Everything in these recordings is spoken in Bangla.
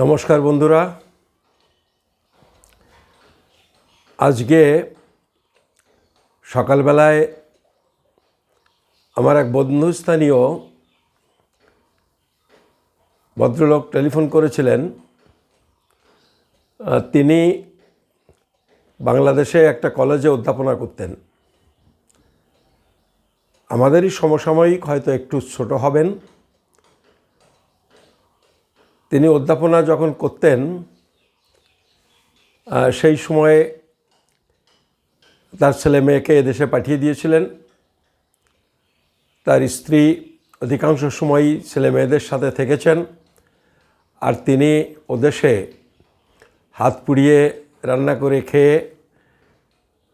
নমস্কার বন্ধুরা, আজকে সকালবেলায় আমার এক বন্ধুস্থানীয় ভদ্রলোক টেলিফোন করেছিলেন। তিনি বাংলাদেশে একটা কলেজে অধ্যাপনা করতেন। আমাদেরই সমসাময়িক, হয়তো একটু ছোট হবেন। তিনি অধ্যাপনা যখন করতেন সেই সময়ে তার ছেলে মেয়েকে এদেশে পাঠিয়ে দিয়েছিলেন। তার স্ত্রী অধিকাংশ সময়ই ছেলে মেয়েদের সাথে থেকেছেন, আর তিনি ওদেশে হাত পুড়িয়ে রান্না করে খেয়ে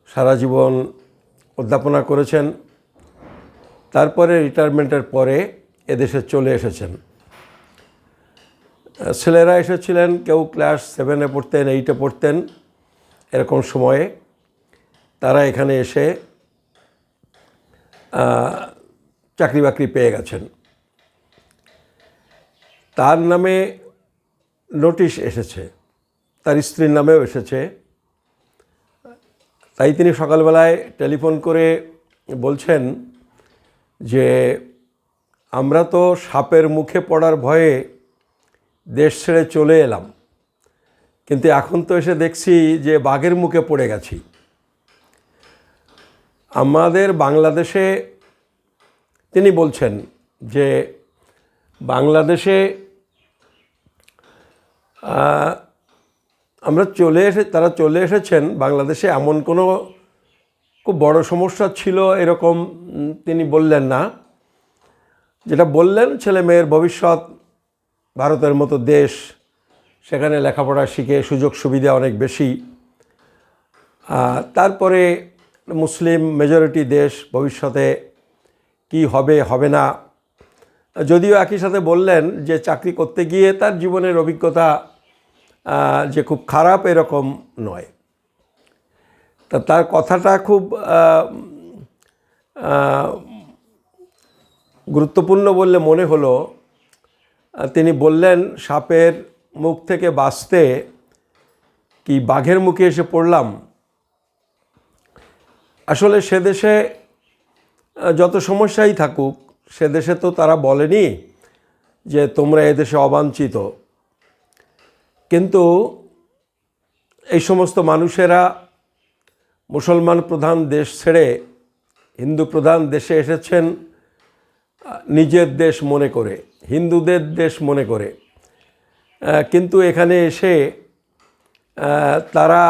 সারা জীবন অধ্যাপনা করেছেন। তারপরে রিটায়ারমেন্টের পরে এদেশে চলে এসেছেন। ছেলেরা এসেছিলেন, কেউ ক্লাস 7-এ পড়তেন, 8-এ পড়তেন, এরকম সময়ে তারা এখানে এসে চাকরি বাকরি পেয়ে গেছেন। তার নামে নোটিশ এসেছে, তার স্ত্রীর নামেও এসেছে। তাই তিনি সকালবেলায় টেলিফোন করে বলছেন যে আমরা তো সাপের মুখে পড়ার ভয়ে দেশ ছেড়ে চলে এলাম, কিন্তু এখন তো এসে দেখছি যে বাঘের মুখে পড়ে গেছি। আমাদের বাংলাদেশে, তিনি বলছেন যে বাংলাদেশে তারা চলে এসেছেন। বাংলাদেশে এমন কোনো খুব বড় সমস্যা ছিল এরকম তিনি বললেন না। যেটা বললেন, ছেলে মেয়ের ভবিষ্যৎ, ভারতের মতো দেশ, সেখানে লেখাপড়া শিখে সুযোগ সুবিধা অনেক বেশি। তারপরে মুসলিম মেজরিটি দেশ, ভবিষ্যতে কি হবে হবে না। যদিও একই সাথে বললেন যে চাকরি করতে গিয়ে তার জীবনের অভিজ্ঞতা যে খুব খারাপ এরকম নয়। তার কথাটা খুব গুরুত্বপূর্ণ বললে মনে হলো। তিনি বললেন, সাপের মুখ থেকে বাঁচতে কি বাঘের মুখে এসে পড়লাম। আসলে সে দেশে যত সমস্যাই থাকুক, সে দেশে তো তারা বলেনি যে তোমরা এদেশে অবাঞ্ছিত। কিন্তু এই সমস্ত মানুষেরা মুসলমান প্রধান দেশ ছেড়ে হিন্দু প্রধান দেশে এসেছেন নিজের দেশ মনে করে, হিন্দুদের দেশ মনে করে। কিন্তু এখানে এসে তারা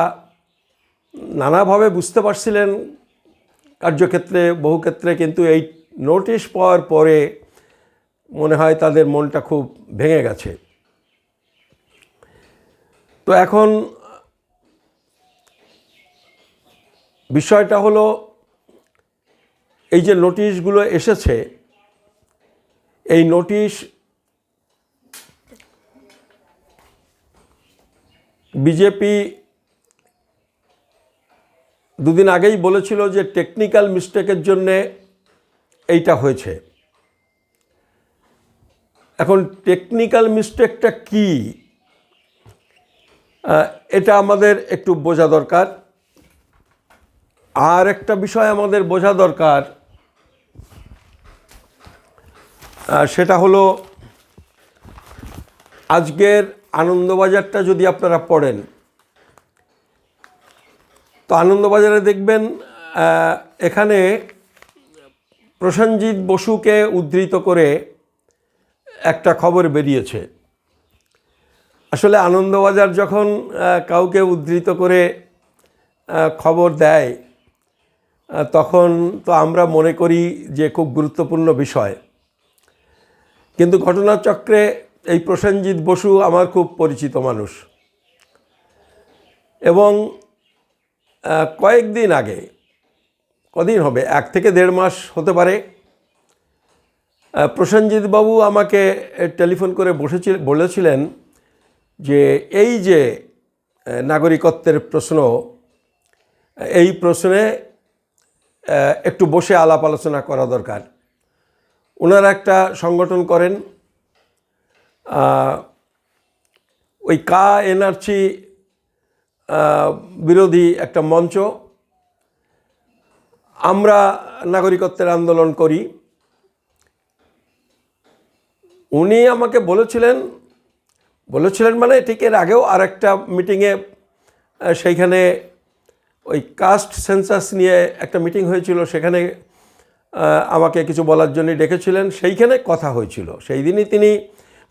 নানাভাবে বুঝতে পারছিলেন কার্যক্ষেত্রে, বহু ক্ষেত্রে, কিন্তু এই নোটিশ পাওয়ার পরে মনে হয় তাদের মনটা খুব ভেঙে গেছে। তো এখন বিষয়টা হলো, এই যে নোটিশগুলো এসেছে, এই নোটিশ বিজেপি দুদিন আগেই বলেছিল যে টেকনিক্যাল মিস্টেকের জন্যে এইটা হয়েছে। এখন টেকনিক্যাল মিস্টেকটা কি, এটা আমাদের একটু বোঝা দরকার। আর একটা বিষয় আমাদের বোঝা দরকার, সেটা হলো আজকের আনন্দবাজারটা যদি আপনারা পড়েন, তো আনন্দবাজারে দেখবেন এখানে প্রসেনজিৎ বসুকে উদ্ধৃত করে একটা খবর বেরিয়েছে। আসলে আনন্দবাজার যখন কাউকে উদ্ধৃত করে খবর দেয়, তখন তো আমরা মনে করি যে খুব গুরুত্বপূর্ণ বিষয়। কিন্তু ঘটনাচক্রে এই প্রসেনজিৎ বসু আমার খুব পরিচিত মানুষ, এবং কয়েকদিন আগে, কদিন হবে, 1 থেকে 1.5 মাস হতে পারে, প্রসেনজিৎ বাবু আমাকে টেলিফোন করে বলেছিলেন যে এই যে নাগরিকত্বের প্রশ্ন, এই প্রশ্নে একটু বসে আলাপ আলোচনা করা দরকার। ওনারা একটা সংগঠন করেন, ওই কা এনআরসি বিরোধী একটা মঞ্চ, আমরা নাগরিকত্বের আন্দোলন করি। উনি আমাকে বলেছিলেন মানে ঠিক এর আগেও আরেকটা মিটিংয়ে, সেইখানে ওই কাস্ট সেন্সাস নিয়ে একটা মিটিং হয়েছিল, সেখানে আমাকে কিছু বলার জন্য ডেকেছিলেন, সেইখানে কথা হয়েছিল। সেই দিনই তিনি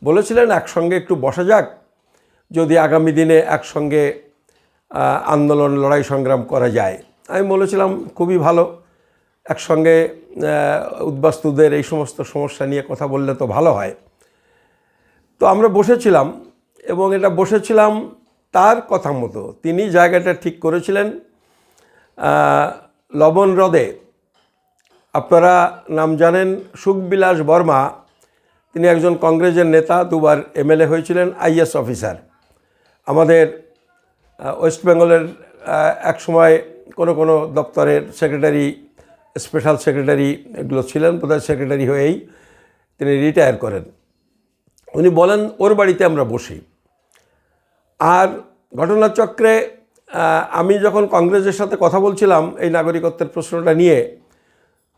বলেছিলেন একসঙ্গে একটু বসা যাক, যদি আগামী দিনে একসঙ্গে আন্দোলন লড়াই সংগ্রাম করা যায়। আমি বলেছিলাম খুবই ভালো, একসঙ্গে উদ্বাস্তুদের এই সমস্ত সমস্যা নিয়ে কথা বললে তো ভালো হয়। তো আমরা বসেছিলাম, এবং এটা বসেছিলাম তার কথা মতো। তিনি জায়গাটা ঠিক করেছিলেন লবণ হ্রদে। আপনারা নাম জানেন সুখবিলাস বর্মা, তিনি একজন কংগ্রেসের নেতা, দুবার এমএলএ হয়েছিলেন, আইএস অফিসার। আমাদের ওয়েস্ট বেঙ্গলের এক সময় কোনো দপ্তরের সেক্রেটারি, স্পেশাল সেক্রেটারি এগুলো ছিলেন, প্রধান সেক্রেটারি হয়েই তিনি রিটায়ার করেন। উনি বলেন ওর বাড়িতে আমরা বসি। আর ঘটনাচক্রে আমি যখন কংগ্রেসের সাথে কথা বলছিলাম এই নাগরিকত্বের প্রশ্নটা নিয়ে,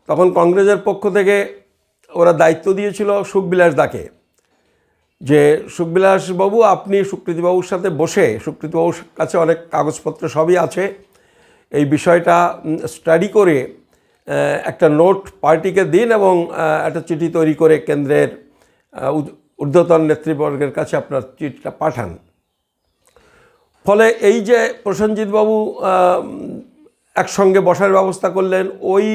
তখন কংগ্রেসের পক্ষ থেকে ওরা দায়িত্ব দিয়েছিল সুখবিলাস দাকে, যে সুখবিলাসবাবু আপনি সুকৃতিবাবুর সাথে বসে, সুকৃতিবাবুর কাছে অনেক কাগজপত্র সবই আছে, এই বিষয়টা স্টাডি করে একটা নোট পার্টিকে দিন এবং একটা চিঠি তৈরি করে কেন্দ্রের ঊর্ধ্বতন নেতৃবর্গের কাছে আপনার চিঠিটা পাঠান। ফলে এই যে প্রসেনজিৎবাবু একসঙ্গে বসার ব্যবস্থা করলেন ওই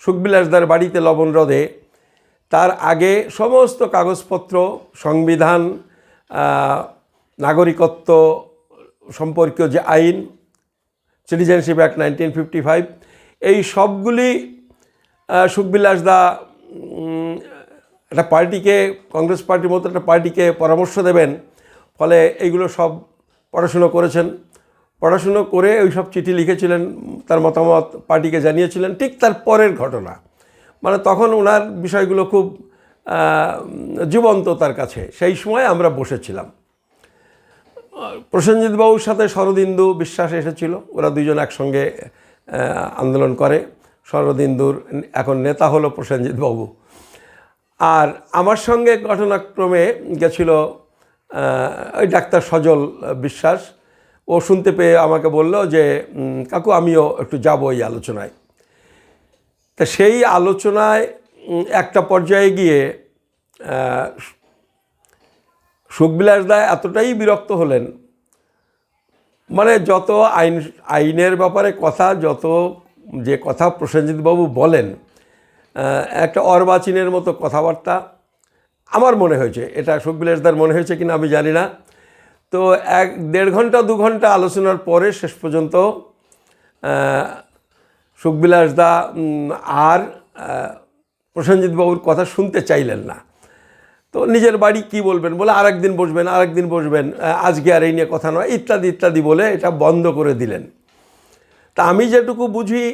সুখবিলাসদার বাড়িতে লবণ হ্রদে, তার আগে সমস্ত কাগজপত্র, সংবিধান, নাগরিকত্ব সম্পর্কীয় যে আইন, সিটিজেনশিপ অ্যাক্ট 1955, এই সবগুলি সুখবিলাসদা একটা পার্টিকে, কংগ্রেস পার্টির মতো একটা পার্টিকে পরামর্শ দেবেন। ফলে এইগুলো সব পড়াশুনো করেছেন, পড়াশুনো করে ওই সব চিঠি লিখেছিলেন, তার মতামত পার্টিকে জানিয়েছিলেন। ঠিক তার পরের ঘটনা, মানে তখন ওনার বিষয়গুলো খুব জীবন্ত তার কাছে। সেই সময় আমরা বসেছিলাম। প্রসেনজিৎবাবুর সাথে শরদিন্দু বিশ্বাস এসেছিল, ওরা দুজন একসঙ্গে আন্দোলন করে। শরদিন্দুর এখন নেতা হলো প্রসেনজিৎবাবু। আর আমার সঙ্গে ঘটনাক্রমে গেছিল ওই ডাক্তার সজল বিশ্বাস। ও শুনতে পেয়ে আমাকে বলল যে কাকু আমিও একটু যাব এই আলোচনায়। তা সেই আলোচনায় একটা পর্যায়ে গিয়ে সুখবিলাস দা এতটাই বিরক্ত হলেন, মানে যত আইনের ব্যাপারে কথা, যত যে কথা প্রসেনজিৎবাবু বলেন, একটা অর্বাচীনের মতো কথাবার্তা আমার মনে হয়েছে। এটা সুখবিলাসদার মনে হয়েছে কিনা আমি জানি না। তো 1-1.5 ঘন্টা 2 ঘন্টা আলোচনার পরে শেষ পর্যন্ত সুখবিলাসদা আর প্রসেনজিৎবাবুর কথা শুনতে চাইলেন না। তো নিজের বাড়ি কি বলবেন বলে আরেকদিন বসবেন, আজকে আর এই নিয়ে কথা নয়, ইত্যাদি ইত্যাদি বলে এটা বন্ধ করে দিলেন। তা আমি যেটুকু বুঝি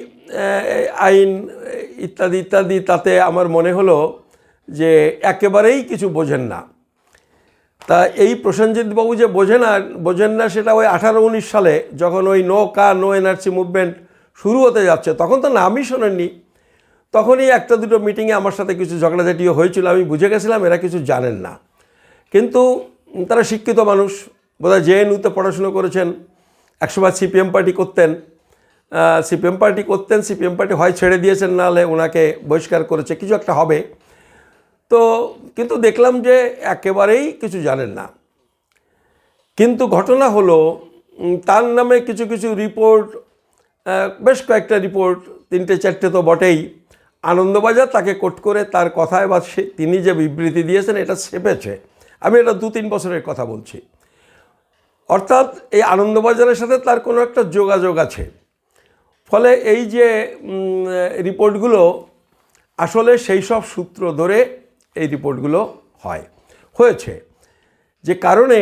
আইন ইত্যাদি ইত্যাদি, তাতে আমার মনে হলো যে একেবারেই কিছু বোঝেন না। তা এই প্রসেনজিৎবাবু যে বোঝেন না সেটা ওই 18-19 সালে যখন ওই নো এনআরসি মুভমেন্ট শুরু হতে যাচ্ছে, তখন তো নামই শোনেননি। তখনই 1-2 মিটিংয়ে আমার সাথে কিছু ঝগড়াঝাটিও হয়েছিল। আমি বুঝে গেছিলাম এরা কিছু জানেন না, কিন্তু তারা শিক্ষিত মানুষ, বোধহয় জেএনইউতে পড়াশুনো করেছেন, একসময় সিপিএম পার্টি করতেন, সিপিএম পার্টি হয় ছেড়ে দিয়েছেন, নাহলে ওনাকে বহিষ্কার করেছে, কিছু একটা হবে। তো কিন্তু দেখলাম যে একেবারেই কিছু জানেন না। কিন্তু ঘটনা হলো তার নামে কিছু কিছু রিপোর্ট, বেশ কয়েকটা রিপোর্ট, 3-4টে তো বটেই, আনন্দবাজার তাকে কোট করে তার কথায় বা তিনি যে বিবৃতি দিয়েছেন এটা ছেপেছে। আমি এটা 2-3 বছরের কথা বলছি। অর্থাৎ এই আনন্দবাজারের সাথে তার কোনো একটা যোগাযোগ আছে। ফলে এই যে রিপোর্টগুলো আসলে সেই সব সূত্র ধরে এই রিপোর্টগুলো হয়েছে, যে কারণে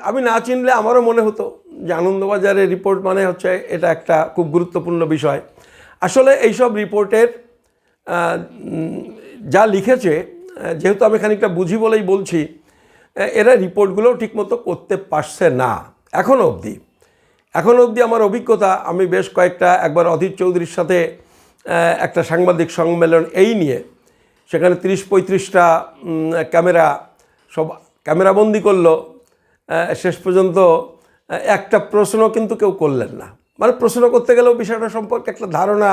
আমি না চিনলে আমারও মনে হতো যে আনন্দবাজারের রিপোর্ট মানে হচ্ছে এটা একটা খুব গুরুত্বপূর্ণ বিষয়। আসলে এইসব রিপোর্টের যা লিখেছে, যেহেতু আমি খানিকটা বুঝি বলেই বলছি, এরা রিপোর্টগুলোও ঠিকমতো করতে পারছে না এখনও অবধি। আমার অভিজ্ঞতা, আমি বেশ কয়েকটা, একবার অধীর চৌধুরীর সাথে একটা সাংবাদিক সম্মেলন এই নিয়ে, সেখানে 30-35টা ক্যামেরা সব ক্যামেরাবন্দি করলো, শেষ পর্যন্ত একটা প্রশ্ন কিন্তু কেউ করলেন না। মানে প্রশ্ন করতে গেলেও বিষয়টা সম্পর্কে একটা ধারণা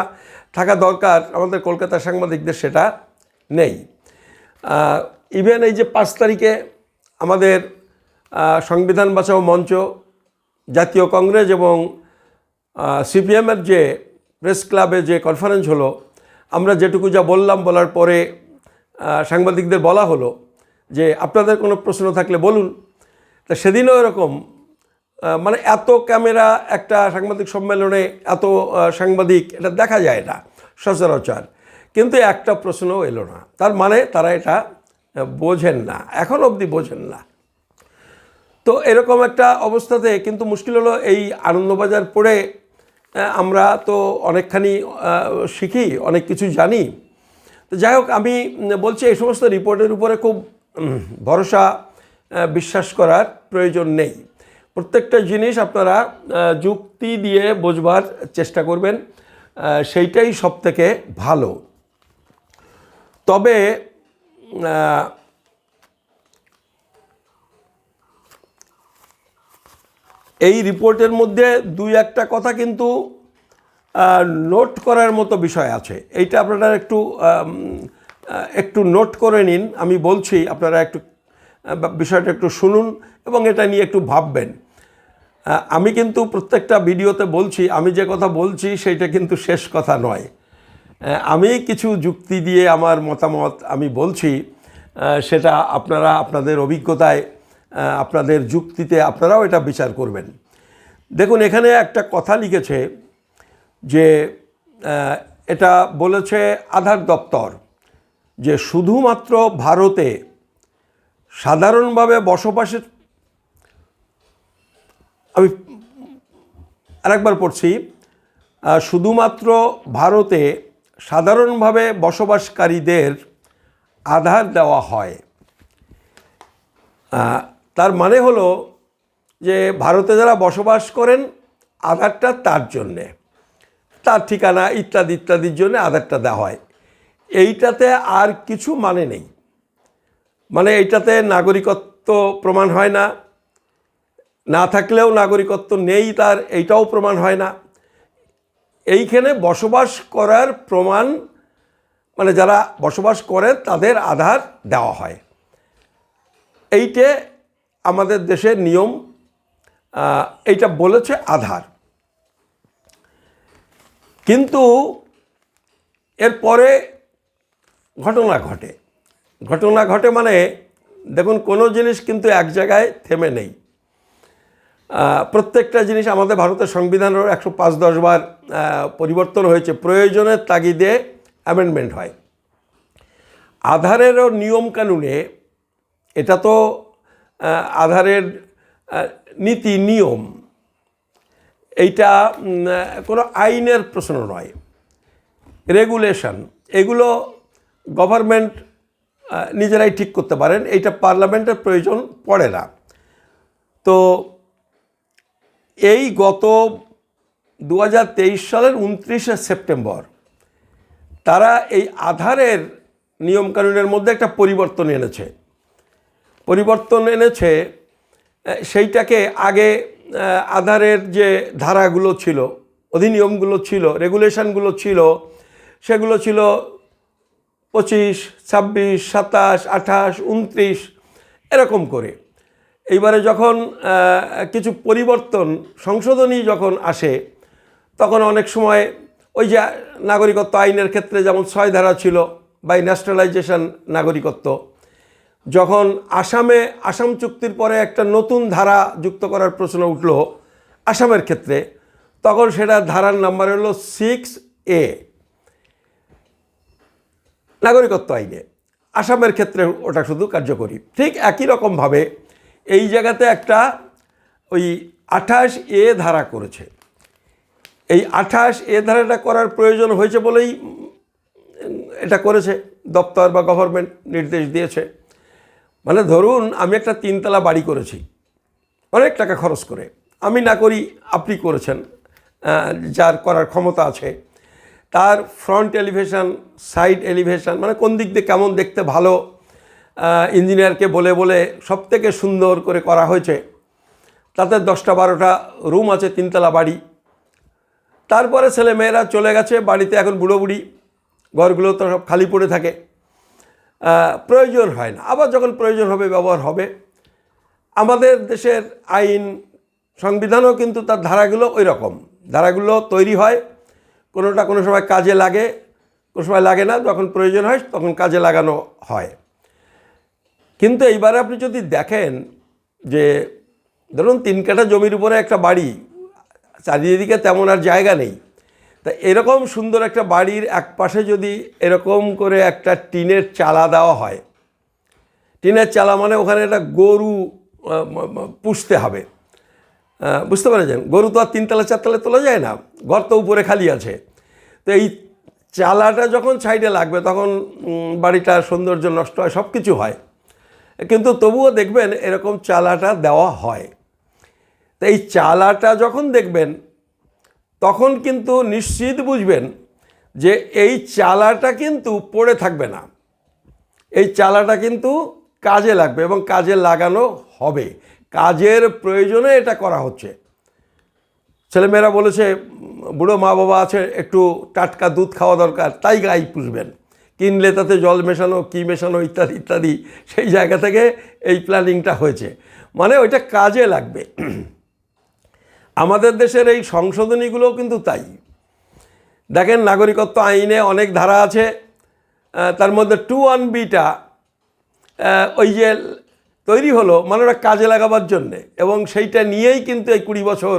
থাকা দরকার, আমাদের কলকাতার সাংবাদিকদের সেটা নেই। ইভেন এই যে 5 তারিখে আমাদের সংবিধান বাঁচাও মঞ্চ, জাতীয় কংগ্রেস এবং সিপিএমের যে প্রেস ক্লাবে যে কনফারেন্স হলো, আমরা যেটুকু যা বললাম, বলার পরে সাংবাদিকদের বলা হলো যে আপনাদের কোনো প্রশ্ন থাকলে বলুন। তা সেদিনও এরকম, মানে এত ক্যামেরা একটা সাংবাদিক সম্মেলনে, এত সাংবাদিক, এটা দেখা যায় না সচরাচর, কিন্তু একটা প্রশ্নও এলো না। তার মানে তারা এটা বোঝেন না, এখন অবধি বোঝেন না। তো এরকম একটা অবস্থাতে কিন্তু মুশকিল হলো, এই আনন্দবাজার পড়ে আমরা তো অনেকখানি শিখি, অনেক কিছু জানি। তো যাই হোক, আমি বলছি এই সমস্ত রিপোর্টের উপরে খুব ভরসা বিশ্বাস করার প্রয়োজন নেই। প্রত্যেকটা জিনিস আপনারা যুক্তি দিয়ে বোঝবার চেষ্টা করবেন, সেইটাই সবথেকে ভালো। তবে এই রিপোর্টের মধ্যে 2-1টা কথা কিন্তু নোট করার মতো বিষয় আছে। এইটা আপনারা একটু নোট করে নিন। আমি বলছি, আপনারা একটু বিষয়টা একটু শুনুন এবং এটা নিয়ে একটু ভাববেন। আমি কিন্তু প্রত্যেকটা ভিডিওতে বলছি, আমি যে কথা বলছি সেইটা কিন্তু শেষ কথা নয়। আমি কিছু যুক্তি দিয়ে আমার মতামত আমি বলছি, সেটা আপনারা আপনাদের অভিজ্ঞতায়, আপনাদের যুক্তিতে আপনারাও এটা বিচার করবেন। দেখুন, এখানে একটা কথা লিখেছে যে এটা বলেছে আধার দপ্তর যে শুধুমাত্র ভারতে সাধারণভাবে বসবাসের, আমি আরেকবার পড়ছি, শুধুমাত্র ভারতে সাধারণভাবে বসবাসকারীদের আধার দেওয়া হয়। তার মানে হলো যে ভারতে যারা বসবাস করেন, আধারটা তার জন্যে, তার ঠিকানা ইত্যাদি ইত্যাদির জন্য আধারটা দেওয়া হয়। এইটাতে আর কিছু মানে নেই। মানে এইটাতে নাগরিকত্ব প্রমাণ হয় না, না থাকলেও নাগরিকত্ব নেই তার, এইটাও প্রমাণ হয় না। এইখানে বসবাস করার প্রমাণ, মানে যারা বসবাস করে তাদের আধার দেওয়া হয়। এইটা আমাদের দেশের নিয়ম, এইটা বলেছে আধার। কিন্তু এরপরে ঘটনা ঘটে মানে দেখুন, কোনো জিনিস কিন্তু এক জায়গায় থেমে নেই। প্রত্যেকটা জিনিস আমাদের ভারতের সংবিধানের 105-10 বার পরিবর্তন হয়েছে, প্রয়োজনের তাগিদে অ্যামেন্ডমেন্ট হয়। আধারেরও নিয়ম কানুনে, এটা তো আধারের নীতি নিয়ম, এইটা কোনো আইনের প্রশ্ন নয়, রেগুলেশন। এগুলো গভর্নমেন্ট নিজেরাই ঠিক করতে পারেন, এইটা পার্লামেন্টের প্রয়োজন পড়ে না। তো এই গত 2023 সালের 29শে সেপ্টেম্বর তারা এই আধারের নিয়মকানুনের মধ্যে একটা পরিবর্তন এনেছে। সেইটাকে আগে আধারের যে ধারাগুলো ছিল, অধিনিয়মগুলো ছিল, রেগুলেশনগুলো ছিল, সেগুলো ছিল 25, 26, 27, 28, 29 এরকম করে। এইবারে যখন কিছু পরিবর্তন, সংশোধনী যখন আসে, তখন অনেক সময় ওই যে নাগরিকত্ব আইনের ক্ষেত্রে যেমন 6 ধারা ছিল, বাই ন্যাশনালাইজেশন নাগরিকত্ব, যখন আসাম চুক্তির পরে একটা নতুন ধারা যুক্ত করার প্রশ্ন উঠল আসামের ক্ষেত্রে, তখন সেটা ধারার নাম্বার হলো 6A নাগরিকত্ব আইনে। আসামের ক্ষেত্রে ওটা শুধু কার্যকরী। ঠিক একই রকমভাবে এই জায়গাতে একটা ওই 28A ধারা করেছে। এই 28A ধারাটা করার প্রয়োজন হয়েছে বলেই এটা করেছে, দপ্তর বা গভর্নমেন্ট নির্দেশ দিয়েছে। মানে ধরুন আমি একটা 3তলা বাড়ি করেছি অনেক টাকা খরচ করে, আমি না করি আপনি করেছেন, যার করার ক্ষমতা আছে, তার ফ্রন্ট এলিভেশন, সাইড এলিভেশন, মানে কোন দিক দিয়ে কেমন দেখতে ভালো, ইঞ্জিনিয়ারকে বলে বলে সব থেকে সুন্দর করে করা হয়েছে। তাতে 10টা-12টা রুম আছে, 3তলা বাড়ি। তারপরে ছেলে মেয়েরা চলে গেছে বাড়িতে, এখন বুড়ো বুড়ি, ঘরগুলো তো সব খালি পড়ে থাকে, প্রয়োজন হয় না। আবার যখন প্রয়োজন হবে ব্যবহার হবে। আমাদের দেশের আইন সংবিধানও কিন্তু তার ধারাগুলো ওই রকম, ধারাগুলো তৈরি হয়, কোনোটা কোনো সময় কাজে লাগে, কোনো সময় লাগে না, যখন প্রয়োজন হয় তখন কাজে লাগানো হয়। কিন্তু এইবারে আপনি যদি দেখেন যে ধরুন 3 কাঠা জমির উপরে একটা বাড়ি, চারিদিকে তেমন আর জায়গা নেই, তা এরকম সুন্দর একটা বাড়ির একপাশে যদি এরকম করে একটা টিনের চালা দেওয়া হয়, টিনের চালা মানে ওখানে একটা গরু পুষতে হবে, বুঝতে পেরেছেন? গরু তো আর 3তলা 4তলায় তোলা যায় না, ঘর তো উপরে খালি আছে। তো এই চালাটা যখন সাইডে লাগবে তখন বাড়িটার সৌন্দর্য নষ্ট হয়, সব কিছু হয়, কিন্তু তবুও দেখবেন এরকম চালাটা দেওয়া হয়। তো এই চালাটা যখন দেখবেন তখন কিন্তু নিশ্চিত বুঝবেন যে এই চালাটা কিন্তু পড়ে থাকবে না, এই চালাটা কিন্তু কাজে লাগবে এবং কাজে লাগানো হবে, কাজের প্রয়োজনে এটা করা হচ্ছে। ছেলেমেয়েরা বলেছে বুড়ো মা বাবা আছে, একটু টাটকা দুধ খাওয়া দরকার, তাই গাই পুষবেন, কিনলে তাতে জল মেশানো, কী মেশানো, ইত্যাদি ইত্যাদি, সেই জায়গা থেকে এই প্ল্যানিংটা হয়েছে, মানে ওইটা কাজে লাগবে। আমাদের দেশের এই সংশোধনীগুলোও কিন্তু তাই। দেখেন নাগরিকত্ব আইনে অনেক ধারা আছে, তার মধ্যে 2(1)(b)টা ওই যে তৈরি হলো মানে ওটা কাজে লাগাবার জন্যে, এবং সেইটা নিয়েই কিন্তু এই 20 বছর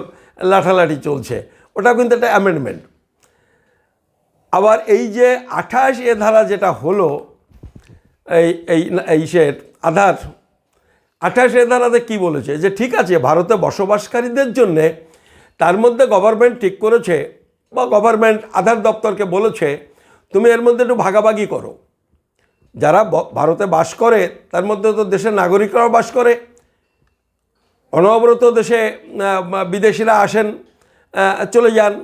লাঠালাঠি চলছে, ওটা কিন্তু একটা অ্যামেন্ডমেন্ট। আবার এই যে 28(a) ধারা যেটা হলো, এইসের আধার 28(a) ধারাতে কী বলেছে যে ঠিক আছে ভারতে বসবাসকারীদের জন্যে, তার মধ্যে গভর্নমেন্ট ঠিক করেছে বা গভর্নমেন্ট আধার দপ্তরকে বলেছে তুমি এর মধ্যে একটু ভাগাভাগি করো, যারা ভারতে বাস করে তার মধ্যে তো দেশের নাগরিকরাও বাস করে, অনবরত দেশে বিদেশিরা আসেন চলে যান,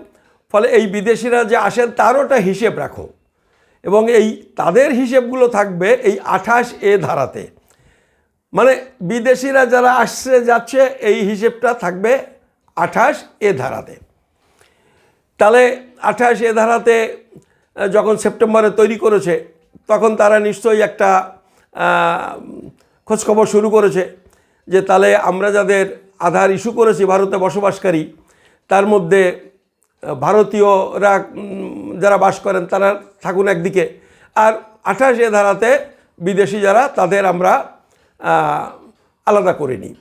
ফলে এই বিদেশিরা যে আসেন তারও একটা হিসেব রাখো, এবং এই তাদের হিসেবগুলো থাকবে এই 28(a) ধারাতে, মানে বিদেশিরা যারা আসছে যাচ্ছে এই হিসেবটা থাকবে 28(a) ধারাতে। তাহলে 28(a) ধারাতে যখন সেপ্টেম্বরে তৈরি করেছে তখন তারা নিশ্চয়ই একটা খোঁজখবর শুরু করেছে যে তাহলে আমরা যাদের আধার ইস্যু করেছি ভারতে বসবাসকারী, তার মধ্যে ভারতীয়রা যারা বাস করেন তারা থাকুন একদিকে, আর 28(a) ধারাতে বিদেশি যারা তাদের আমরা আলাদা করে নিই।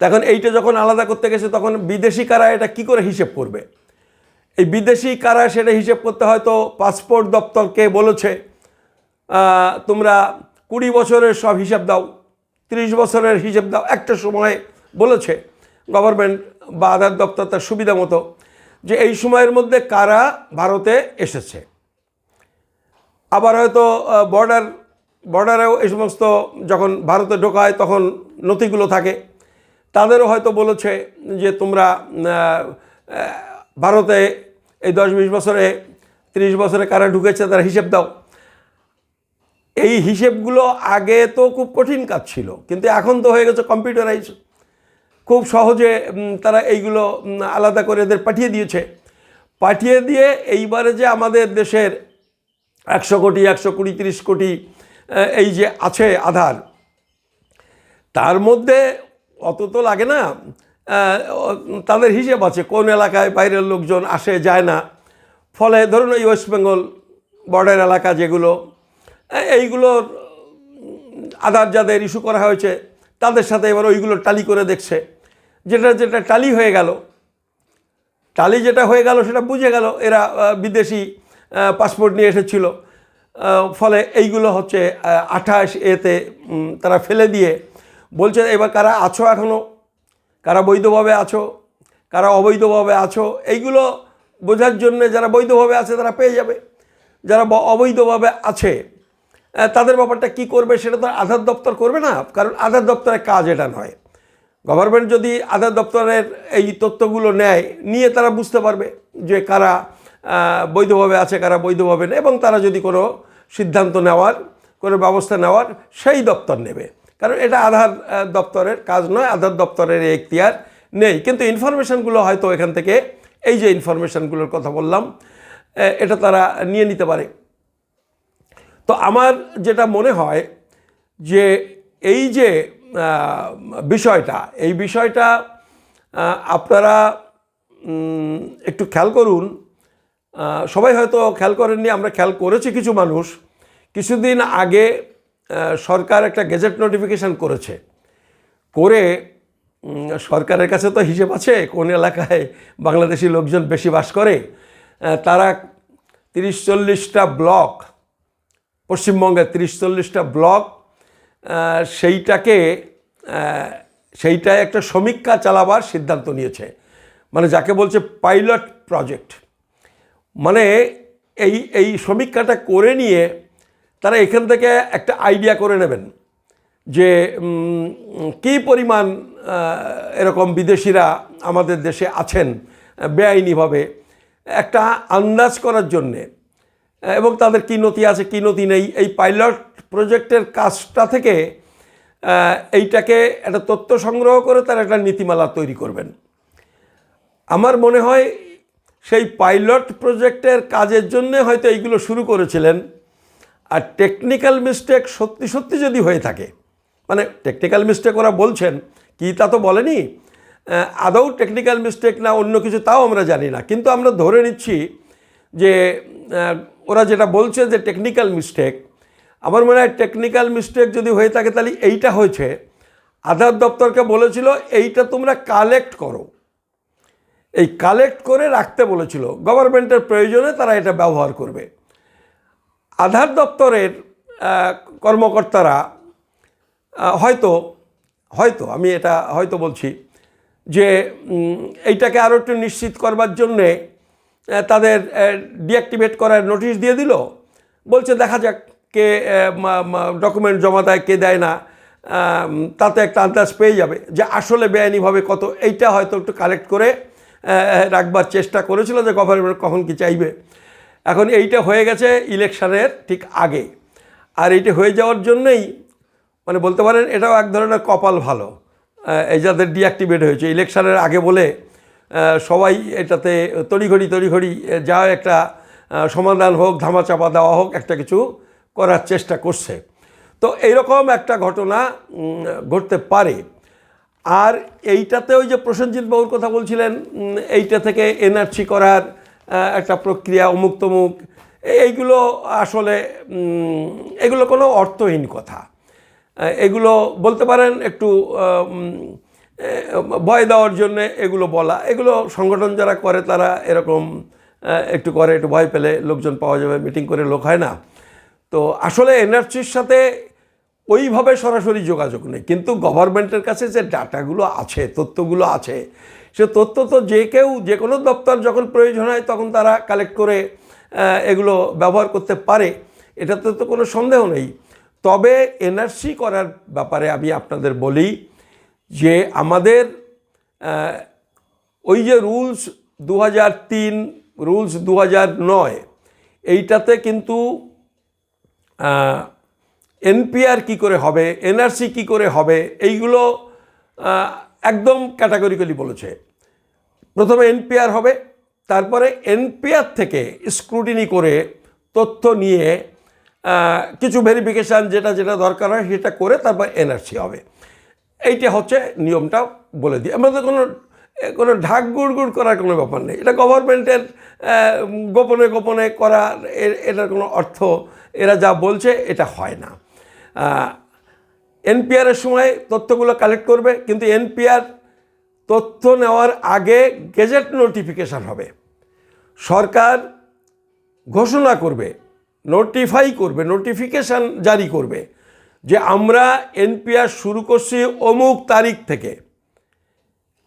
এখন এইটা যখন আলাদা করতে গেছে তখন বিদেশি কারা এটা কি করে হিসেব করবে? এই বিদেশি কারা সেটা হিসেব করতে হয়তো পাসপোর্ট দপ্তরকে বলেছে তোমরা 20 বছরের সব হিসাব দাও, 30 বছরের হিসেব দাও, একটা সময় বলেছে গভর্নমেন্ট বা আধার দপ্তর তার সুবিধা মতো যে এই সময়ের মধ্যে কারা ভারতে এসেছে। আবার হয়তো বর্ডারেও এই সমস্ত যখন ভারতে ঢোকা হয় তখন নথিগুলো থাকে, তাদেরও হয়তো বলেছে যে তোমরা ভারতে এই 10-20 বছরে 30 বছরে কারা ঢুকেছে তারা হিসেব দাও। এই হিসেবগুলো আগে তো খুব কঠিন কাজ ছিল, কিন্তু এখন তো হয়ে গেছে কম্পিউটারাইজ, খুব সহজে তারা এইগুলো আলাদা করে এদের পাঠিয়ে দিয়েছে। পাঠিয়ে দিয়ে এইবারে যে আমাদের দেশের 100 কোটি 120-30 কোটি এই যে আছে আধার, তার মধ্যে অত তো লাগে না, তাদের হিসেব আছে কোন এলাকায় বাইরের লোকজন আসে যায় না, ফলে ধরুন এই ওয়েস্ট বেঙ্গল বর্ডার এলাকা যেগুলো, এইগুলোর আধার যাদের ইস্যু করা হয়েছে তাদের সাথে এবার ওইগুলো টালি করে দেখছে, যেটা টালি হয়ে গেল, টালি যেটা হয়ে গেল সেটা বুঝে গেল এরা বিদেশি পাসপোর্ট নিয়ে এসেছিল, ফলে এইগুলো হচ্ছে 28(a)তে তারা ফেলে দিয়ে বলছে এবার কারা আছো, এখনও কারা বৈধভাবে আছো, কারা অবৈধভাবে আছো, এইগুলো বোঝার জন্যে যারা বৈধভাবে আছে তারা পেয়ে যাবে, যারা অবৈধভাবে আছে তাদের ব্যাপারটা কি করবে সেটা তো আধার দপ্তর করবে না, কারণ আধার দপ্তরের কাজ এটা নয়। গভর্নমেন্ট যদি আধার দপ্তরের এই তথ্যগুলো নেয়, নিয়ে তারা বুঝতে পারবে যে কারা বৈধভাবে আছে, কারা বৈধভাবে নেই, এবং তারা যদি কোনো সিদ্ধান্ত নেওয়ার, কোনো ব্যবস্থা নেওয়ার, সেই দপ্তর নেবে। কারণ এটা আধার দপ্তরের কাজ নয়, আধার দপ্তরের এখতিয়ার নেই। কিন্তু ইনফরমেশানগুলো হয়তো এখান থেকে, এই যে ইনফরমেশানগুলোর কথা বললাম, এটা তারা নিয়ে নিতে পারে। তো আমার যেটা মনে হয় যে এই যে এই বিষয়টা আপনারা একটু খেয়াল করুন। সবাই হয়তো খেয়াল করেননি, আমরা খেয়াল করেছি কিছু মানুষ। কিছুদিন আগে সরকার একটা গেজেট নোটিফিকেশান করেছে, করে সরকারের কাছে তো হিসেব আছে কোন এলাকায় বাংলাদেশি লোকজন বেশি বাস করে। তারা 30-40টা ব্লক, পশ্চিমবঙ্গের 30-40টা ব্লক, সেইটায় একটা সমীক্ষা চালাবার সিদ্ধান্ত নিয়েছে। মানে যাকে বলছে পাইলট প্রজেক্ট। মানে এই সমীক্ষাটা করে নিয়ে তারা এখান থেকে একটা আইডিয়া করে নেবেন যে কী পরিমাণ এরকম বিদেশিরা আমাদের দেশে আছেন বেআইনিভাবে, একটা আন্দাজ করার জন্যে, এবং তাদের কী নথি আছে কী নথি নেই। এই পাইলট প্রজেক্টের কাজটা থেকে এইটাকে একটা তথ্য সংগ্রহ করে তারা একটা নীতিমালা তৈরি করবেন। আমার মনে হয় সেই পাইলট প্রজেক্টের কাজের জন্যে হয়তো এইগুলো শুরু করেছিলেন। আর টেকনিক্যাল মিস্টেক সত্যি সত্যি যদি হয়ে থাকে, মানে টেকনিক্যাল মিস্টেক ওরা বলছেন কি তা তো বলেনি, আদৌ টেকনিক্যাল মিস্টেক না অন্য কিছু তাও আমরা জানি না, কিন্তু আমরা ধরে নিচ্ছি যে ওরা যেটা বলছে যে টেকনিক্যাল মিস্টেক। আমার মনে হয় টেকনিক্যাল মিস্টেক যদি হয়ে থাকে তাহলে এইটা হয়েছে, আধার দপ্তরকে বলেছিল এইটা তোমরা কালেক্ট করো, এই কালেক্ট করে রাখতে বলেছিল, গভর্নমেন্টের প্রয়োজনে তারা এটা ব্যবহার করবে। আধার দপ্তরের কর্মকর্তারা হয়তো আমি এটা হয়তো বলছি যে এইটাকে আরও একটু নিশ্চিত করবার জন্যে তাদের ডিঅ্যাক্টিভেট করার নোটিশ দিয়ে দিল। বলছে দেখা যাক কে ডকুমেন্ট জমা দেয় কে দেয় না, তাতে একটা আন্দাজ পেয়ে যাবে যে আসলে বেআইনিভাবে কত। এইটা হয়তো একটু কালেক্ট করে রাখবার চেষ্টা করেছিল যে গভর্নমেন্ট কখন কি চাইবে। এখন এইটা হয়ে গেছে ইলেকশনের ঠিক আগে, আর এইটা হয়ে যাওয়ার জন্যই মানে বলতে পারেন এটাও এক ধরনের কপাল ভালো, এই যাদের ডিঅ্যাক্টিভেট হয়েছে ইলেকশনের আগে বলে সবাই এটাতে তড়িঘড়ি যা একটা সমাধান হোক, ধামাচাপা দেওয়া হোক, একটা কিছু করার চেষ্টা করছে। তো এইরকম একটা ঘটনা ঘটতে পারে। আর এইটাতে ওই যে প্রসেনজিৎ বাবুর কথা বলছিলেন, এইটা থেকে এনআরসি করার একটা প্রক্রিয়া, অমুক তমুক, এইগুলো আসলে এগুলো কোনো অর্থহীন কথা। এগুলো বলতে পারেন একটু ভয় দেওয়ার জন্যে এগুলো বলা। এগুলো সংগঠন যারা করে তারা এরকম একটু করে, একটু ভয় পেলে লোকজন পাওয়া যাবে, মিটিং করে লোক হয় না। তো আসলে এনআরসির সাথে ওইভাবে সরাসরি যোগাযোগ নেই, কিন্তু গভর্নমেন্টের কাছে যে ডাটাগুলো আছে, তথ্যগুলো আছে, সে তথ্য তো যে কেউ, যে কোনো দপ্তর যখন প্রয়োজন হয় তখন তারা কালেক্ট করে এগুলো ব্যবহার করতে পারে, এটাতে তো কোনো সন্দেহ নেই। তবে এনআরসি করার ব্যাপারে আমি আপনাদের বলি যে আমাদের ওই যে রুলস 2003, রুলস 2009, এইটাতে কিন্তু এনপিআর কী করে হবে, এনআরসি কী করে হবে, এইগুলো একদম ক্যাটাগরিক্যালি বলেছে। প্রথমে এনপিআর হবে, তারপরে এনপিআর থেকে স্ক্রুটিনি করে তথ্য নিয়ে কিছু ভেরিফিকেশান যেটা দরকার হয় সেটা করে তারপর এনআরসি হবে। এইটা হচ্ছে নিয়মটা বলে দিই। আমাদের কোনো ঢাক গুড় করার কোনো ব্যাপার নেই। এটা গভর্নমেন্টের গোপনে করা, এটার কোনো অর্থ, এরা যা বলছে এটা হয় না। এনপিআরের সময় তথ্যগুলো কালেক্ট করবে, কিন্তু এনপিআর তথ্য নেওয়ার আগে গেজেট নোটিফিকেশান হবে, সরকার ঘোষণা করবে, নোটিফাই করবে, নোটিফিকেশান জারি করবে যে আমরা এনপিআর শুরু করছি অমুক তারিখ থেকে,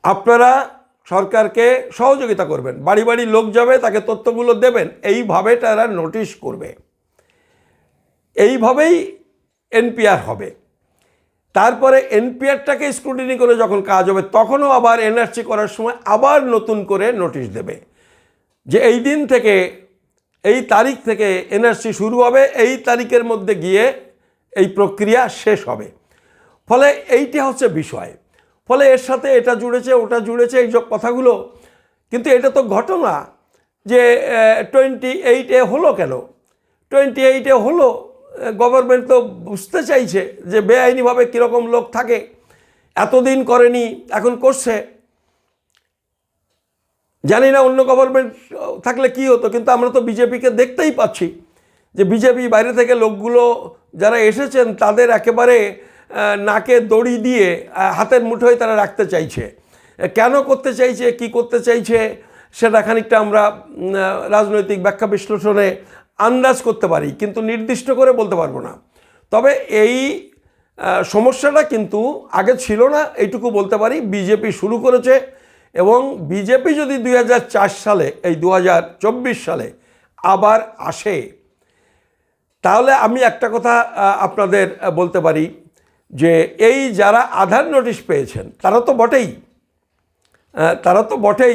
আপনারা সরকারকে সহযোগিতা করবেন, বাড়ি বাড়ি লোক যাবে, তাকে তথ্যগুলো দেবেন, এইভাবে তারা নোটিশ করবে। এইভাবেই এনপিআর হবে। তারপরে এনপিআরটাকে স্ক্রুটিনি করে যখন কাজ হবে তখনও আবার এনআরসি করার সময় আবার নতুন করে নোটিশ দেবে যে এই দিন থেকে, এই তারিখ থেকে এনআরসি শুরু হবে, এই তারিখের মধ্যে গিয়ে এই প্রক্রিয়া শেষ হবে। ফলে এইটা হচ্ছে বিষয়। ফলে এর সাথে এটা জুড়েছে, ওটা জুড়েছে, এই সব কথাগুলো। কিন্তু এটা তো ঘটনা যে 28-এ হলো কেন? 28-এ হলো, গভর্নমেন্ট তো বুঝতে চাইছে যে বেআইনিভাবে কীরকম লোক থাকে, এতদিন করেনি, এখন করছে। জানি না অন্য গভর্নমেন্ট থাকলে কী হতো, কিন্তু আমরা তো বিজেপিকে দেখতেই পাচ্ছি যে বিজেপি বাইরে থেকে লোকগুলো যারা এসেছেন তাদের একেবারে নাকে দড়ি দিয়ে হাতের মুঠোয় তারা রাখতে চাইছে। কেন করতে চাইছে, কি করতে চাইছে, সেটা খানিকটা আমরা রাজনৈতিক ব্যাখ্যা বিশ্লেষণে আন্দাজ করতে পারি, কিন্তু নির্দিষ্ট করে বলতে পারবো না। তবে এই সমস্যাটা কিন্তু আগে ছিল না, এইটুকু বলতে পারি। বিজেপি শুরু করেছে, এবং বিজেপি যদি 2004 সালে, এই 2024 সালে আবার আসে, তাহলে আমি একটা কথা আপনাদের বলতে পারি যে এই যারা আধার নোটিশ পেয়েছেন তারা তো বটেই,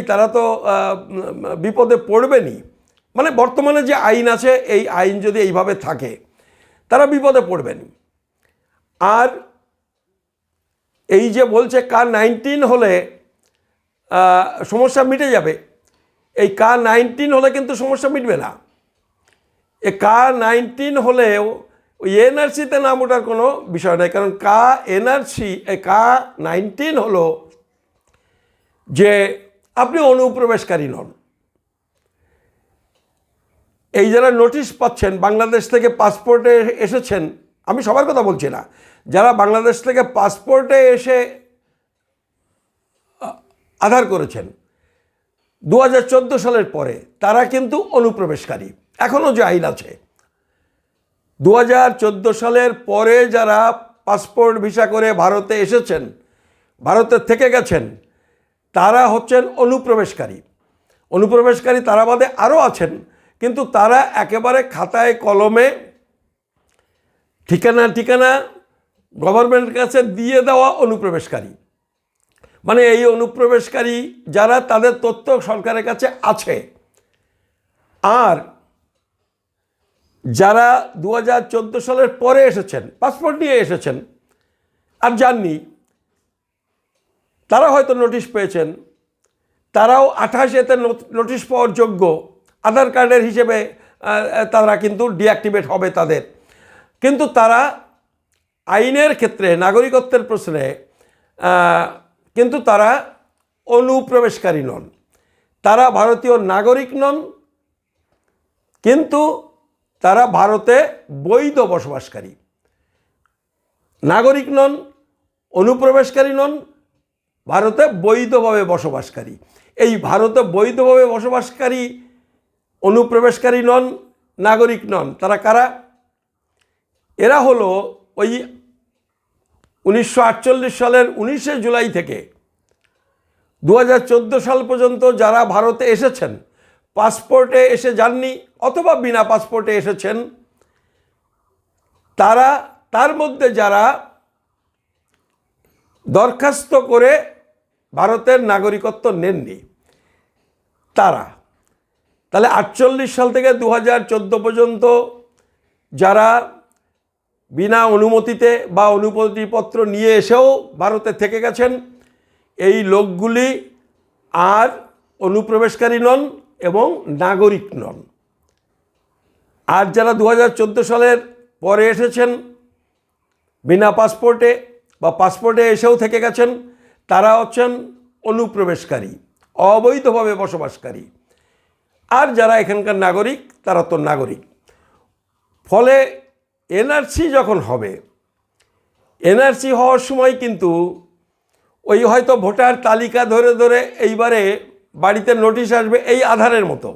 তারা তো বিপদে পড়বেনই। মানে বর্তমানে যে আইন আছে, এই আইন যদি এইভাবে থাকে তারা বিপদে পড়বেন। আর এই যে বলছে K-19 হলে সমস্যা মিটে যাবে, এই K-19 হলে কিন্তু সমস্যা মিটবে না। এই K-19 হলেও ওই এনআরসিতে নাম ওঠার কোনো বিষয় নেই, কারণ K-19 হলো যে আপনি অনুপ্রবেশকারী নন। এই যারা নোটিশ পাচ্ছেন বাংলাদেশ থেকে পাসপোর্টে এসেছেন, আমি সবার কথা বলছি না, যারা বাংলাদেশ থেকে পাসপোর্টে এসে আধার করেছেন 2014 সালের পরে, তারা কিন্তু অনুপ্রবেশকারী। এখনও যে আইন আছে, 2014 সালের পরে যারা পাসপোর্ট ভিসা করে ভারতে এসেছেন, ভারতে থেকে গেছেন, তারা হচ্ছেন অনুপ্রবেশকারী। তারা বাদে আরও আছেন, কিন্তু তারা একেবারে খাতায় কলমে ঠিকানা গভর্নমেন্টের কাছে দিয়ে দেওয়া অনুপ্রবেশকারী। মানে এই অনুপ্রবেশকারী যারা, তাদের তথ্য সরকারের কাছে আছে। আর যারা 2014 সালের পরে এসেছেন, পাসপোর্ট নিয়ে এসেছেন আর যাননি, তারা হয়তো নোটিশ পেয়েছেন, তারাও 28-এতে নোটিশ পাওয়ার যোগ্য। আধার কার্ডের হিসেবে তারা কিন্তু ডিঅ্যাক্টিভেট হবে তাদের। কিন্তু তারা আইনের ক্ষেত্রে, নাগরিকত্বের প্রশ্নে কিন্তু তারা অনুপ্রবেশকারী নন। তারা ভারতীয় নাগরিক নন, কিন্তু তারা ভারতে বৈধ বসবাসকারী। নাগরিক নন, অনুপ্রবেশকারী নন, ভারতে বৈধভাবে বসবাসকারী। এই ভারতে বৈধভাবে বসবাসকারী, অনুপ্রবেশকারী নন, নাগরিক নন, তারা কারা? এরা হলো ওই 1948 সালের 19শে জুলাই থেকে 2014 সাল পর্যন্ত যারা ভারতে এসেছেন, পাসপোর্টে এসে যাননি অথবা বিনা পাসপোর্টে এসেছেন, তারা, তার মধ্যে যারা দরখাস্ত করে ভারতের নাগরিকত্ব নেননি, তারা। তাহলে 48 সাল থেকে 2014 পর্যন্ত যারা বিনা অনুমতিতে বা অনুমতিপত্র নিয়ে এসেও ভারতে থেকে গেছেন, এই লোকগুলি আর অনুপ্রবেশকারী নন এবং নাগরিক নন। আর যারা 2014 সালের পরে এসেছেন বিনা পাসপোর্টে বা পাসপোর্টে এসেও থেকে গেছেন, তারা হচ্ছেন অনুপ্রবেশকারী, অবৈধভাবে বসবাসকারী। আর যারা এখানকার নাগরিক, তারা তো নাগরিক। ফলে এনআরসি যখন হবে, এনআরসি হওয়ার সময় কিন্তু ওই হয়তো ভোটার তালিকা ধরে ধরে এইবারে বাড়িতে নোটিশ আসবে এই আধারের মতো।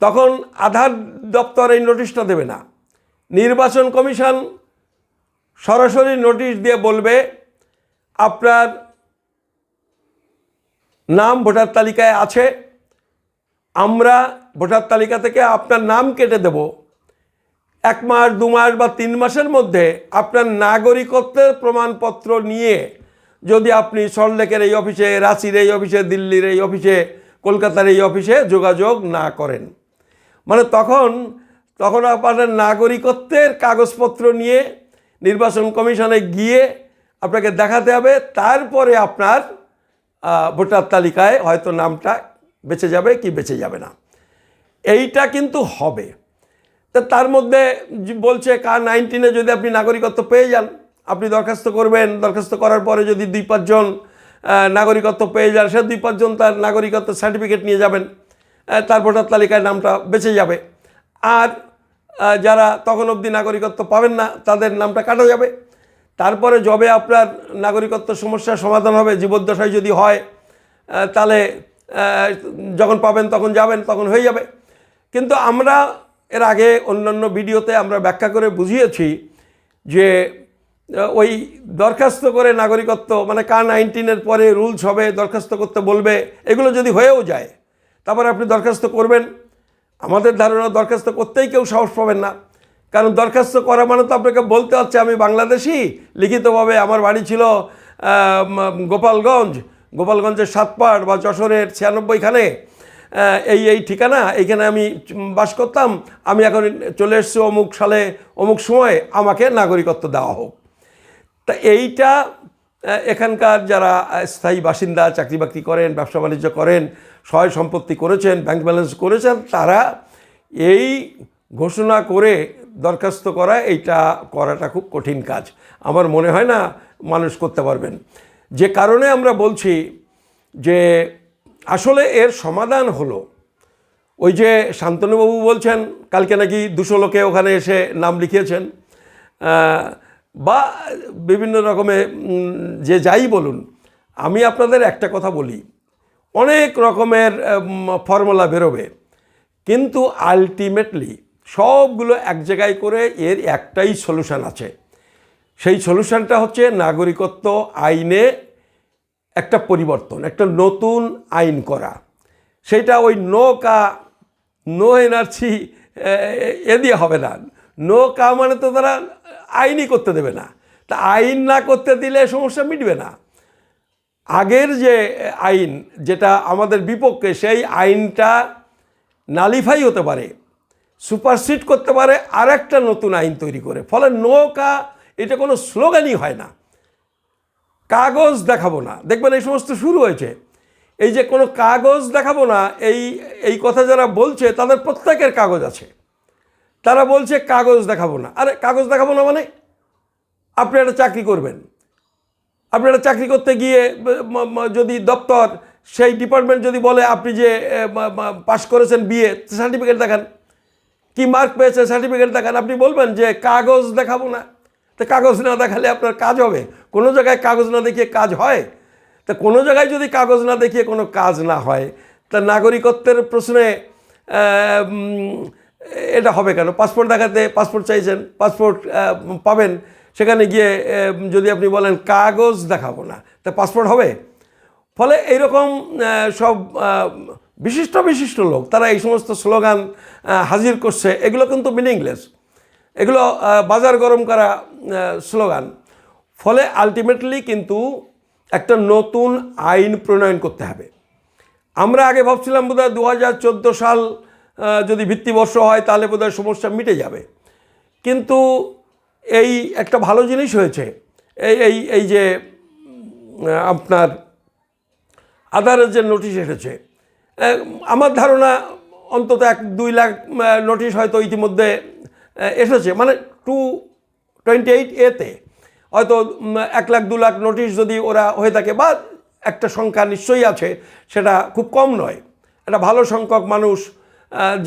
তখন আধার দপ্তর এই নোটিশটা দেবে না, নির্বাচন কমিশন সরাসরি নোটিশ দিয়ে বলবে আপনার নাম ভোটার তালিকায় আছে, আমরা ভোটার তালিকা থেকে আপনার নাম কেটে দেব, 1 মাস 2 মাস বা 3 মাসের মধ্যে আপনার নাগরিকত্বের প্রমাণপত্র নিয়ে যদি আপনি সল্টলেকের এই অফিসে, রাঁচির এই অফিসে, দিল্লির এই অফিসে, কলকাতার এই অফিসে যোগাযোগ না করেন, মানে তখন আপনার নাগরিকত্বের কাগজপত্র নিয়ে নির্বাচন কমিশনে গিয়ে আপনাকে দেখাতে হবে, তারপরে আপনার ভোটার তালিকায় হয়তো নামটা বেঁচে যাবে কি বেঁচে যাবে না, এইটা কিন্তু হবে। তা তার মধ্যে বলছে K-19 যদি আপনি নাগরিকত্ব পেয়ে যান, আপনি দরখাস্ত করবেন, দরখাস্ত করার পরে যদি 2-5 জন নাগরিকত্ব পেয়ে যান, সে 2-5 জন তার নাগরিকত্ব সার্টিফিকেট নিয়ে যাবেন, তার ভোটার তালিকায় নামটা বেঁচে যাবে। আর যারা তখন অবধি নাগরিকত্ব পাবেন না তাদের নামটা কাটা যাবে। তারপরে যবে আপনার নাগরিকত্ব সমস্যার সমাধান হবে, জীবদ্দশায় যদি হয়, তাহলে যখন পাবেন তখন যাবেন, তখন হয়ে যাবে। কিন্তু আমরা এর আগে অন্যান্য ভিডিওতে আমরা ব্যাখ্যা করে বুঝিয়েছি যে ওই দরখাস্ত করে নাগরিকত্ব, মানে K-19 পরে রুলস হবে, দরখাস্ত করতে বলবে, এগুলো যদি হয়েও যায়, তারপরে আপনি দরখাস্ত করবেন, আমাদের ধারণা দরখাস্ত করতেই কেউ সাহস পাবেন না। কারণ দরখাস্ত করা মানে তো আপনাকে বলতে হচ্ছে আমি বাংলাদেশি, লিখিতভাবে আমার বাড়ি ছিল গোপালগঞ্জের 7 পাড় বা যশোরের 96খানে, এই ঠিকানা, এইখানে আমি বাস করতাম, আমি এখন চলে এসেছি অমুক সালে অমুক সময়ে, আমাকে নাগরিকত্ব দেওয়া হোক। তা এইটা এখানকার যারা স্থায়ী বাসিন্দা, চাকরি বাকরি করেন, ব্যবসা বাণিজ্য করেন, সয় সম্পত্তি করেছেন, ব্যাংক ব্যালেন্স করেছেন, তারা এই ঘোষণা করে দরখাস্ত করা, এইটা করাটা খুব কঠিন কাজ। আমার মনে হয় না মানুষ করতে পারবেন। যে কারণে আমরা বলছি যে আসলে এর সমাধান হলো ওই যে শান্তনুবাবু বলছেন কালকে নাকি 200 লোকে ওখানে এসে নাম লিখিয়েছেন, বা বিভিন্ন রকমের যে যাই বলুন, আমি আপনাদের একটা কথা বলি, অনেক রকমের ফর্মুলা বেরোবে, কিন্তু আলটিমেটলি সবগুলো এক জায়গায় করে এর একটাই সলিউশন আছে। সেই সলিউশনটা হচ্ছে নাগরিকত্ব আইনে একটা পরিবর্তন, একটা নতুন আইন করা। সেইটা ওই নো এনআরসি দিয়ে হবে না। মানে তো তারা আইনই করতে দেবে না। তা আইন না করতে দিলে সমস্যা মিটবে না। আগের যে আইন যেটা আমাদের বিপক্ষে, সেই আইনটা নালিফাই হতে পারে, সুপারসিড করতে পারে আর একটা নতুন আইন তৈরি করে। ফলে এটা কোনো স্লোগানই হয় না। কাগজ দেখাবো না, দেখবেন এই সমস্ত শুরু হয়েছে। এই যে কোনো কাগজ দেখাবো না, এই কথা যারা বলছে তাদের প্রত্যেকের কাগজ আছে। তারা বলছে কাগজ দেখাবো না। আরে কাগজ দেখাবো না মানে, আপনি একটা চাকরি করবেন, আপনি একটা চাকরি করতে গিয়ে যদি দপ্তর, সেই ডিপার্টমেন্ট যদি বলে আপনি যে পাস করেছেন বিএ, সার্টিফিকেট দেখান, কি মার্ক পেয়েছে সার্টিফিকেট দেখান, আপনি বলবেন যে কাগজ দেখাবো না। তো কাগজ না দেখালে আপনার কাজ হবে? কোনো জায়গায় কাগজ না দেখিয়ে কাজ হয়? তা কোনো জায়গায় যদি কাগজ না দেখিয়ে কোনো কাজ না হয়, তা নাগরিকত্বের প্রশ্নে এটা হবে কেন? পাসপোর্ট দেখাতে, পাসপোর্ট চাইছেন, পাসপোর্ট পাবেন, সেখানে গিয়ে যদি আপনি বলেন কাগজ দেখাবো না, তা পাসপোর্ট হবে? ফলে এইরকম সব বিশিষ্ট লোক তারা এই সমস্ত স্লোগান হাজির করছে, এগুলো কিন্তু মিনিংলেস, এগুলো বাজার গরম করা স্লোগান। ফলে আলটিমেটলি কিন্তু একটা নতুন আইন প্রণয়ন করতে হবে। আমরা আগে ভাবছিলাম বোধহয় 2014 সাল যদি ভিত্তিবর্ষ হয় তাহলে বোধহয় সমস্যা মিটে যাবে। কিন্তু এই একটা ভালো জিনিস হয়েছে, এই যে আপনার আধারের যে নোটিশ এসেছে, আমার ধারণা অন্তত 1-2 লাখ নোটিশ হয়তো ইতিমধ্যে এসেছে, মানে 228A হয়তো 1 লাখ 2 লাখ নোটিশ যদি ওরা হয়ে থাকে, বা একটা সংখ্যা নিশ্চয়ই আছে, সেটা খুব কম নয়, একটা ভালো সংখ্যক মানুষ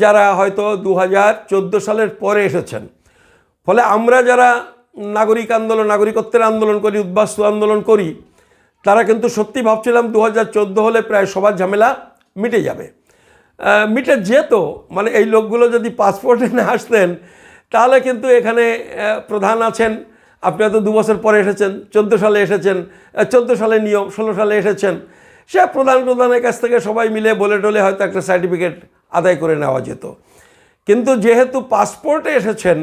যারা হয়তো 2014 সালের পরে এসেছেন। ফলে আমরা যারা নাগরিকত্বের আন্দোলন করি, উদ্বাস্তু আন্দোলন করি, তারা কিন্তু সত্যি ভাবছিলাম 2014 হলে প্রায় সবার ঝামেলা মিটে যাবে, মিটে যেত। মানে এই লোকগুলো যদি পাসপোর্টে না আসতেন তাহলে কিন্তু এখানে প্রধান আছেন, আপনি হয়তো 2 বছর পরে এসেছেন, 14 সালে এসেছেন, 14 সালে নিয়ম, 16 সালে এসেছেন, সে প্রধানের কাছ থেকে সবাই মিলে বলে টলে হয়তো একটা সার্টিফিকেট আদায় করে নেওয়া যেত। কিন্তু যেহেতু পাসপোর্টে এসেছেন,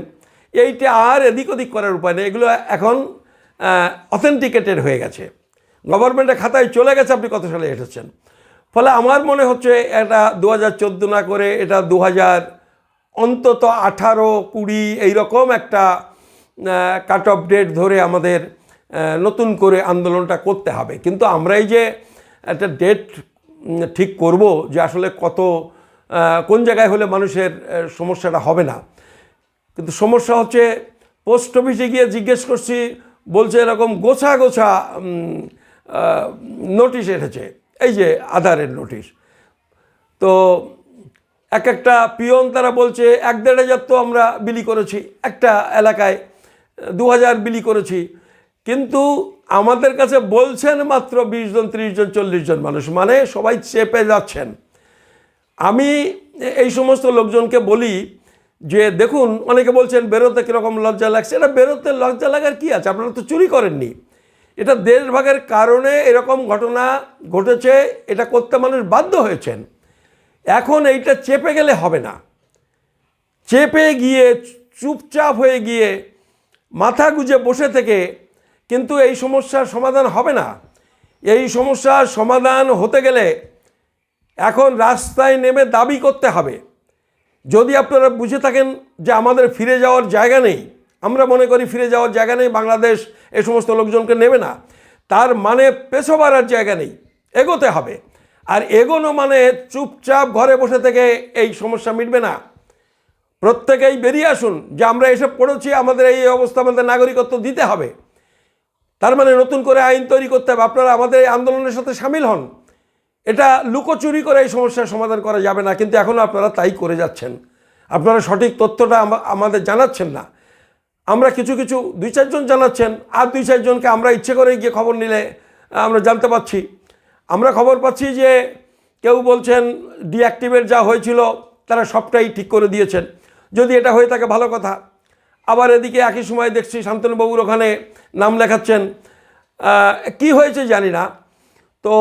এইটা আর এদিক ওদিক করার উপায় নেই, এগুলো এখন অথেন্টিকেটেড হয়ে গেছে, গভর্নমেন্টের খাতায় চলে গেছে আপনি কত সালে এসেছেন। ফলে আমার মনে হচ্ছে এটা 2014 না করে এটা 2000 অন্তত 18-20 এইরকম একটা কাট অফ ডেট ধরে আমাদের নতুন করে আন্দোলনটা করতে হবে। কিন্তু আমরা এই যে একটা ডেট ঠিক করব যে আসলে কত কোন জায়গায় হলে মানুষের সমস্যাটা হবে না, কিন্তু সমস্যা হচ্ছে পোস্ট অফিসে গিয়ে জিজ্ঞেস করছি, বলছে এরকম গোছা গোছা নোটিশ এসেছে, এই যে আধারের নোটিশ। তো এক একটা পিয়ন তারা বলছে 1-1.5 হাজার তো আমরা বিলি করেছি, একটা এলাকায় 2000 বিলি করেছি, কিন্তু আমাদের কাছে বলছেন মাত্র 20 জন, 30 জন, 40 জন মানুষ, মানে সবাই চেপে যাচ্ছেন। আমি এই সমস্ত লোকজনকে বলি যে দেখুন, অনেকে বলছেন বেরোতে কীরকম লজ্জা লাগছে, এটা বেরোতে লজ্জা লাগার কী আছে, আপনারা তো চুরি করেননি, এটা দেশভাগের কারণে এরকম ঘটনা ঘটেছে, এটা করতে মানুষ বাধ্য হয়েছেন। এখন এইটা চেপে গেলে হবে না, চেপে গিয়ে চুপচাপ হয়ে গিয়ে মাথা গুঁজে বসে থেকে কিন্তু এই সমস্যার সমাধান হবে না। এই সমস্যার সমাধান হতে গেলে এখন রাস্তায় নেমে দাবি করতে হবে। যদি আপনারা বুঝে থাকেন যে আমাদের ফিরে যাওয়ার জায়গা নেই, আমরা মনে করি ফিরে যাওয়ার জায়গা নেই, বাংলাদেশ এই সমস্ত লোকজনকে নেবে না, তার মানে পেছো বাড়ার জায়গা নেই, এগোতে হবে। আর এগোনো মানে চুপচাপ ঘরে বসে থেকে এই সমস্যা মিটবে না। প্রত্যেকেই বেরিয়ে আসুন যে আমরা এসে পড়েছি, আমাদের এই অবস্থা, আমাদের নাগরিকত্ব দিতে হবে, তার মানে নতুন করে আইন তৈরি করতে হবে। আপনারা আমাদের এই আন্দোলনের সাথে সামিল হন। এটা লুকোচুরি করে এই সমস্যার সমাধান করা যাবে না, কিন্তু এখনও আপনারা তাই করে যাচ্ছেন। আপনারা সঠিক তথ্যটা আমাদের জানাচ্ছেন না। আমরা কিছু 2-4 জন জানাচ্ছেন, আর 2-4 জনকে আমরা ইচ্ছে করে গিয়ে খবর নিলে আমরা জানতে পাচ্ছি। আমরা খবর পাচ্ছি যে কেউ বলছেন ডিঅ্যাক্টিভেট যা হয়েছিল তারা সবটাই ঠিক করে দিয়েছেন। যদি এটা হয়ে থাকে ভালো কথা। আবার এদিকে একই সময় দেখছি শান্তনুবাবুর ওখানে নাম লেখাচ্ছেন, কি হয়েছে জানি না। তো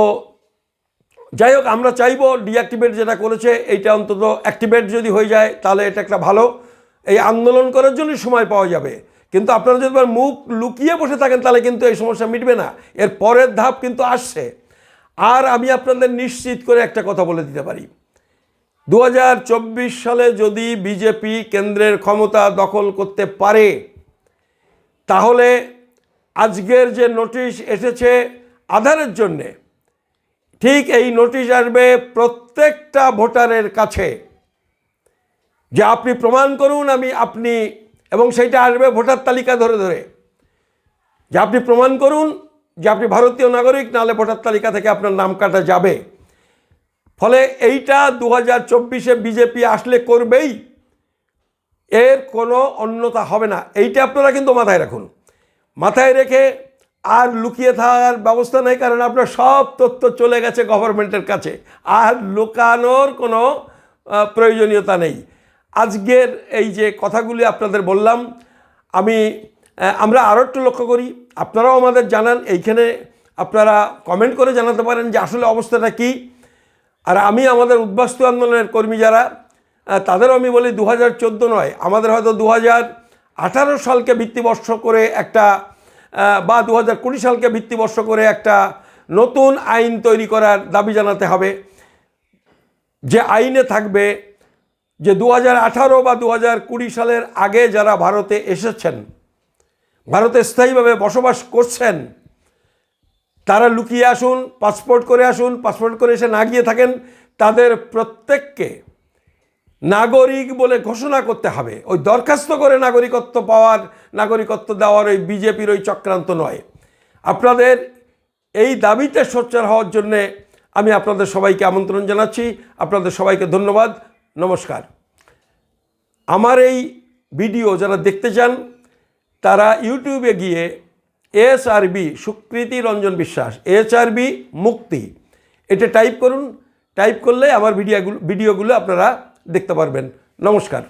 যাই হোক, আমরা চাইব ডিঅ্যাক্টিভেট যেটা করেছে এইটা অন্তত অ্যাক্টিভেট যদি হয়ে যায় তাহলে এটা একটা ভালো, এই আন্দোলন করার জন্য সময় পাওয়া যাবে। কিন্তু আপনারা যদি মুখ লুকিয়ে বসে থাকেন তাহলে কিন্তু এই সমস্যা মিটবে না, এর পরের ধাপ কিন্তু আসছে। আর আমি আপনাদের নিশ্চিত করে একটা কথা বলে দিতে পারি, 2024 সালে যদি বিজেপি কেন্দ্রের ক্ষমতা দখল করতে পারে তাহলে আজকের যে নোটিশ এসেছে আধারের জন্যে, ঠিক এই নোটিশ আসবে প্রত্যেকটা ভোটারের কাছে যে আপনি প্রমাণ করুন আপনি, এবং সেইটা আসবে ভোটার তালিকা ধরে ধরে, যে আপনি প্রমাণ করুন যে আপনি ভারতীয় নাগরিক, নাহলে ভোটার তালিকা থেকে আপনার নাম কাটা যাবে। ফলে এইটা 2024-এ বিজেপি আসলে করবেই, এর কোনো অন্যতা হবে না। এইটা আপনারা কিন্তু মাথায় রাখুন, মাথায় রেখে আর লুকিয়ে থাকার ব্যবস্থা নেই, কারণ আপনার সব তথ্য চলে গেছে গভর্নমেন্টের কাছে, আর লুকানোর কোনো প্রয়োজনীয়তা নেই। আজকের এই যে কথাগুলি আপনাদের বললাম, আমরা আরও একটু লক্ষ্য করি, আপনারাও আমাদের জানান, এইখানে আপনারা কমেন্ট করে জানাতে পারেন যে আসলে অবস্থাটা কী। আর আমি আমাদের উদ্বাস্তু আন্দোলনের কর্মী যারা, তাদেরও আমি বলি 2014 নয়, আমাদের হয়তো 2018 সালকে ভিত্তিবর্ষ করে একটা, বা 2020 সালকে ভিত্তিবর্ষ করে একটা নতুন আইন তৈরি করার দাবি জানাতে হবে, যে আইনে থাকবে যে 2018 বা 2020 সালের আগে যারা ভারতে এসেছেন, ভারতে স্থায়ীভাবে বসবাস করছেন, তারা লুকিয়ে আসুন, পাসপোর্ট করে আসুন, পাসপোর্ট করে এসে না গিয়ে থাকেন, তাদের প্রত্যেককে নাগরিক বলে ঘোষণা করতে হবে। ওই দরখাস্ত করে নাগরিকত্ব দেওয়ার ওই বিজেপির ওই চক্রান্ত নয়। আপনাদের এই দাবিতে সোচ্চার হওয়ার জন্যে আমি আপনাদের সবাইকে আমন্ত্রণ জানাচ্ছি। আপনাদের সবাইকে ধন্যবাদ, নমস্কার। আমার এই ভিডিও যারা দেখতে চান তারা ইউটিউবে গিয়ে ASRB সুকৃতি রঞ্জন বিশ্বাস, ASRB মুক্তি, এটা টাইপ করুন। টাইপ করলে আমার ভিডিওগুলো আপনারা দেখতে পারবেন। নমস্কার।